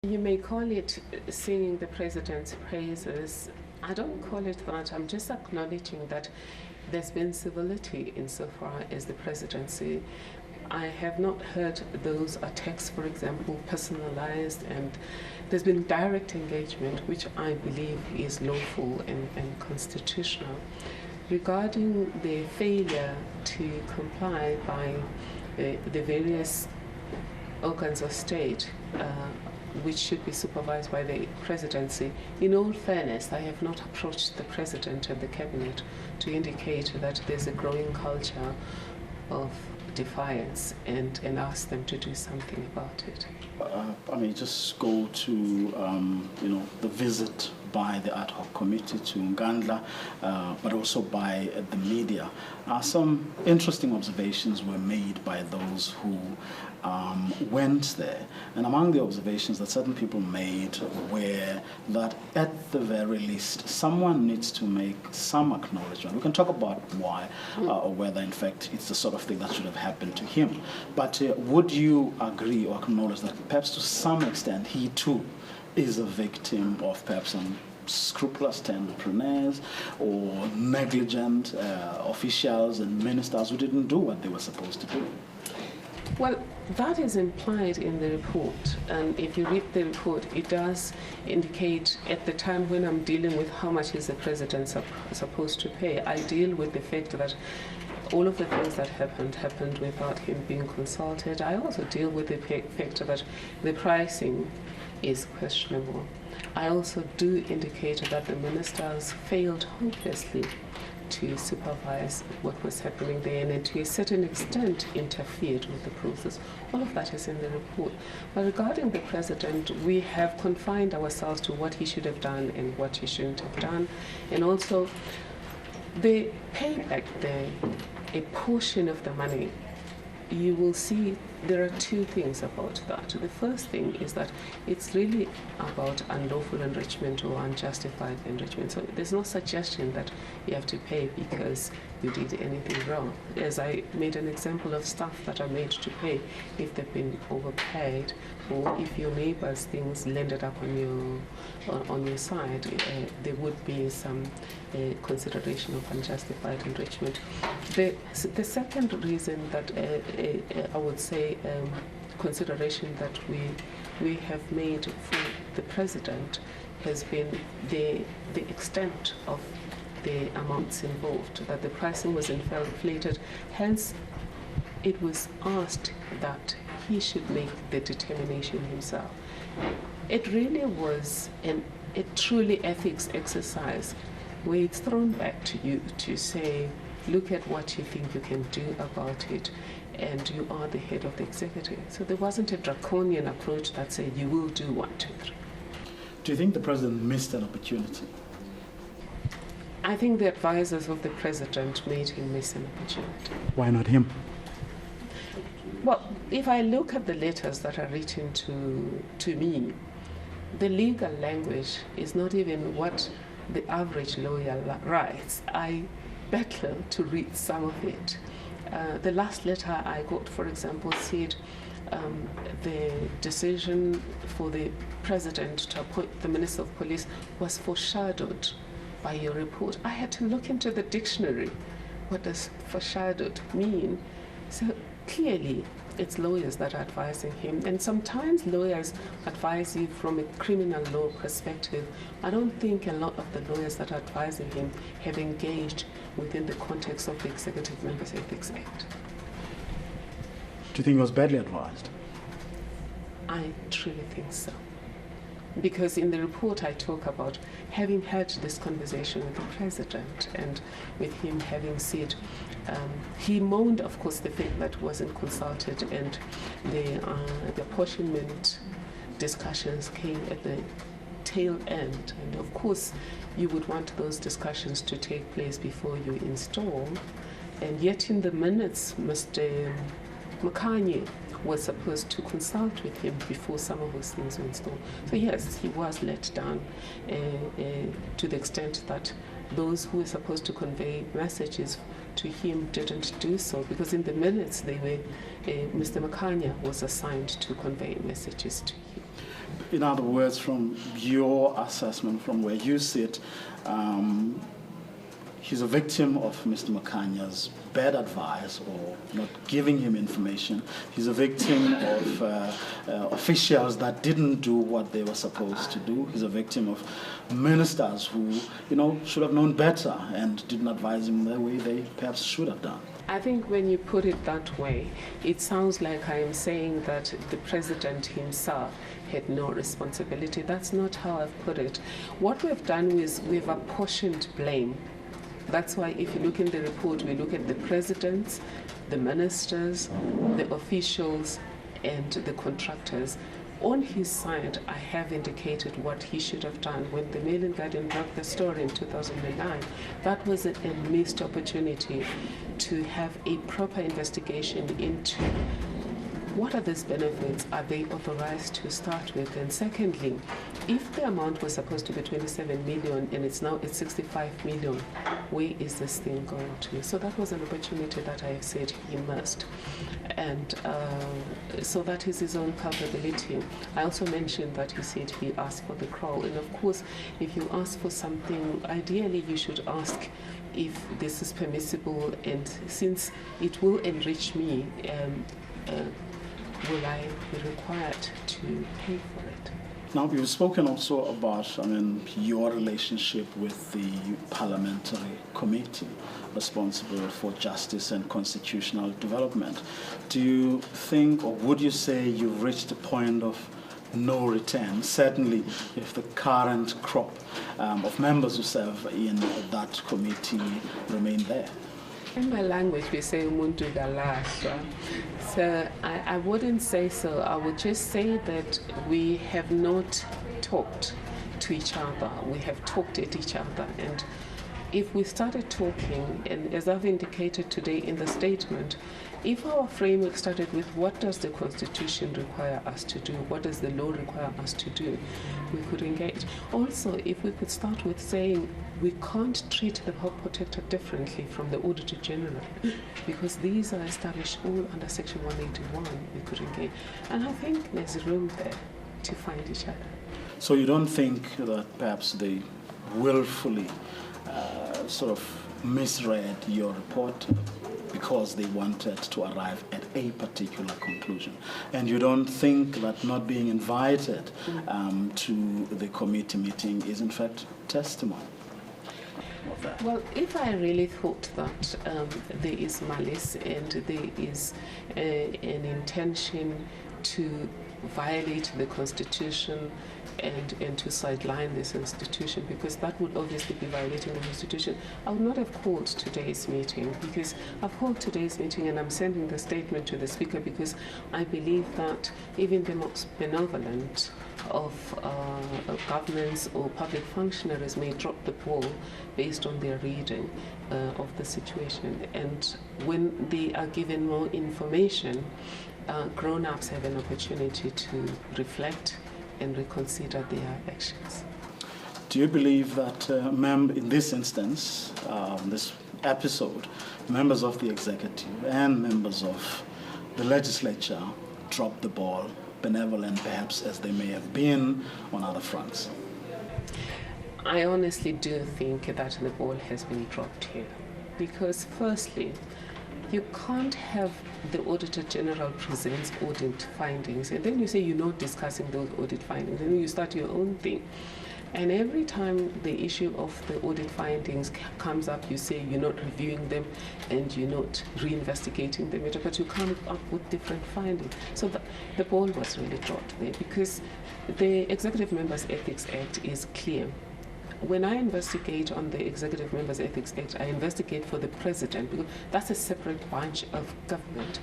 You may call it singing the president's praises. I don't call it that. I'm just acknowledging that there's been civility insofar as the presidency. I have not heard those attacks, for example, personalized, and there's been direct engagement, which I believe is lawful and constitutional. Regarding the failure to comply by the various organs of state, which should be supervised by the presidency. In all fairness, I have not approached the president and the cabinet to indicate that there's a growing culture of defiance and ask them to do something about it. Just go to the visit by the ad hoc committee to Ngandla, but also by the media. Some interesting observations were made by those who went there. And among the observations that certain people made were that at the very least, someone needs to make some acknowledgement. We can talk about why, or whether in fact it's the sort of thing that should have happened to him. But would you agree or acknowledge that perhaps to some extent he too is a victim of perhaps some scrupulous entrepreneurs or negligent officials and ministers who didn't do what they were supposed to do? Well, that is implied in the report, and if you read the report, it does indicate at the time when I'm dealing with how much is the president supposed to pay, I deal with the fact that all of the things that happened without him being consulted. I also deal with the fact that the pricing is questionable. I also do indicate that the ministers failed hopelessly to supervise what was happening there, and to a certain extent interfered with the process. All of that is in the report. But regarding the president, we have confined ourselves to what he should have done and what he shouldn't have done. And also, the payback there, a portion of the money, you will see there are two things about that. The first thing is that it's really about unlawful enrichment or unjustified enrichment. So there's no suggestion that you have to pay because you did anything wrong. As I made an example of stuff that are made to pay if they've been overpaid, or if your neighbor's things landed up on your side, there would be some consideration of unjustified enrichment. The second reason that I would say consideration that we have made for the president has been the extent of the amounts involved, that the pricing was inflated. Hence, it was asked that he should make the determination himself. It really was a truly ethics exercise where it's thrown back to you to say, look at what you think you can do about it, and you are the head of the executive. So there wasn't a draconian approach that said you will do 1, 2, 3. Do you think the president missed an opportunity? I think the advisors of the president made him miss an opportunity. Why not him? Well, if I look at the letters that are written to me, the legal language is not even what the average lawyer writes. I battle to read some of it. The last letter I got, for example, said the decision for the president to appoint the Minister of Police was foreshadowed by your report. I had to look into the dictionary. What does foreshadowed mean? So clearly, it's lawyers that are advising him, and sometimes lawyers advise you from a criminal law perspective. I don't think a lot of the lawyers that are advising him have engaged within the context of the Executive Members Ethics Act. Do you think he was badly advised? I truly think so. Because in the report I talk about having had this conversation with the president and with him having said, he moaned, of course, the fact that wasn't consulted, and the apportionment discussions came at the tail end. And of course, you would want those discussions to take place before you install. And yet in the minutes, Mr. Makanye was supposed to consult with him before some of those things were installed. So yes, he was let down to the extent that those who were supposed to convey messages to him didn't do so, because in the minutes they were, Mr. Makanya was assigned to convey messages to him. in other words, from your assessment, from where you sit, he's a victim of Mr. Makanya's bad advice or not giving him information. He's a victim of officials that didn't do what they were supposed to do. He's a victim of ministers who, should have known better and didn't advise him the way they perhaps should have done. I think when you put it that way, it sounds like I am saying that the president himself had no responsibility. That's not how I've put it. What we've done is we've apportioned blame. That's why if you look in the report, we look at the presidents, the ministers, the officials, and the contractors. On his side, I have indicated what he should have done. When the Mail and Guardian broke the story in 2009, that was a missed opportunity to have a proper investigation into what are these benefits, are they authorized to start with? And secondly, if the amount was supposed to be 27 million and it's now at 65 million, where is this thing going to? So that was an opportunity that I have said he must. And so that is his own culpability. I also mentioned that he said he asked for the crow. And of course, if you ask for something, ideally you should ask if this is permissible, and since it will enrich me, will I be required to pay for it? Now, you've spoken also about, your relationship with the parliamentary committee responsible for justice and constitutional development. Do you think, or would you say you've reached a point of no return, certainly if the current crop of members who serve in that committee remain there? In my language, we say umuntu galasha. So I wouldn't say so. I would just say that we have not talked to each other. We have talked at each other. And if we started talking, and as I've indicated today in the statement, if our framework started with what does the Constitution require us to do, what does the law require us to do, we could engage. Also, if we could start with saying we can't treat the Public Protector differently from the Auditor General because these are established all under Section 181, we could engage. And I think there's room there to find each other. So you don't think that perhaps they willfully sort of misread your report because they wanted to arrive at a particular conclusion? And you don't think that not being invited to the committee meeting is in fact testimony of that? Well, if I really thought that there is malice and there is an intention to violate the Constitution and to sideline this institution, because that would obviously be violating the Constitution, I would not have called today's meeting, because I've called today's meeting and I'm sending the statement to the Speaker because I believe that even the most benevolent of governments or public functionaries may drop the ball based on their reading of the situation. And when they are given more information, grown-ups have an opportunity to reflect and reconsider their actions. Do you believe that in this instance, this episode, members of the executive and members of the legislature dropped the ball, benevolent perhaps as they may have been on other fronts? I honestly do think that the ball has been dropped here because firstly, you can't have the Auditor General presents audit findings and then you say you're not discussing those audit findings, and then you start your own thing. And every time the issue of the audit findings comes up, you say you're not reviewing them and you're not reinvestigating them, but you come up with different findings. So the ball was really dropped there because the Executive Members Ethics Act is clear. When I investigate on the Executive Members Ethics Act, I investigate for the President because that's a separate branch of government.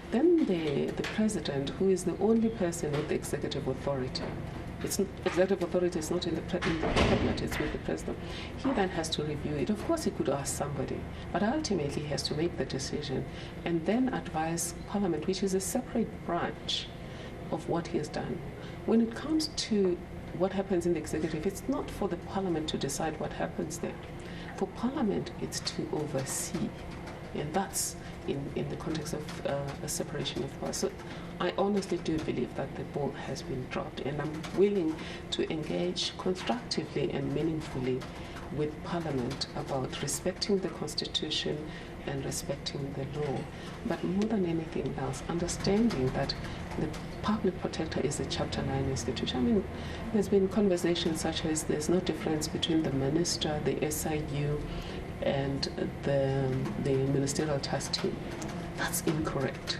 Then the President, who is the only person with the executive authority, executive authority is not in the cabinet, it's with the President. He then has to review it. Of course, he could ask somebody, but ultimately he has to make the decision and then advise Parliament, which is a separate branch of what he has done. When it comes to what happens in the executive, it's not for the Parliament to decide what happens there. For Parliament, it's to oversee And that's in the context of a separation of powers. So I honestly do believe that the ball has been dropped, and I'm willing to engage constructively and meaningfully with Parliament about respecting the Constitution and respecting the law. But more than anything else, understanding that the Public Protector is a Chapter 9 institution. I mean, there's been conversations such as there's no difference between the Minister, the SIU, and the Ministerial Task Team. That's incorrect.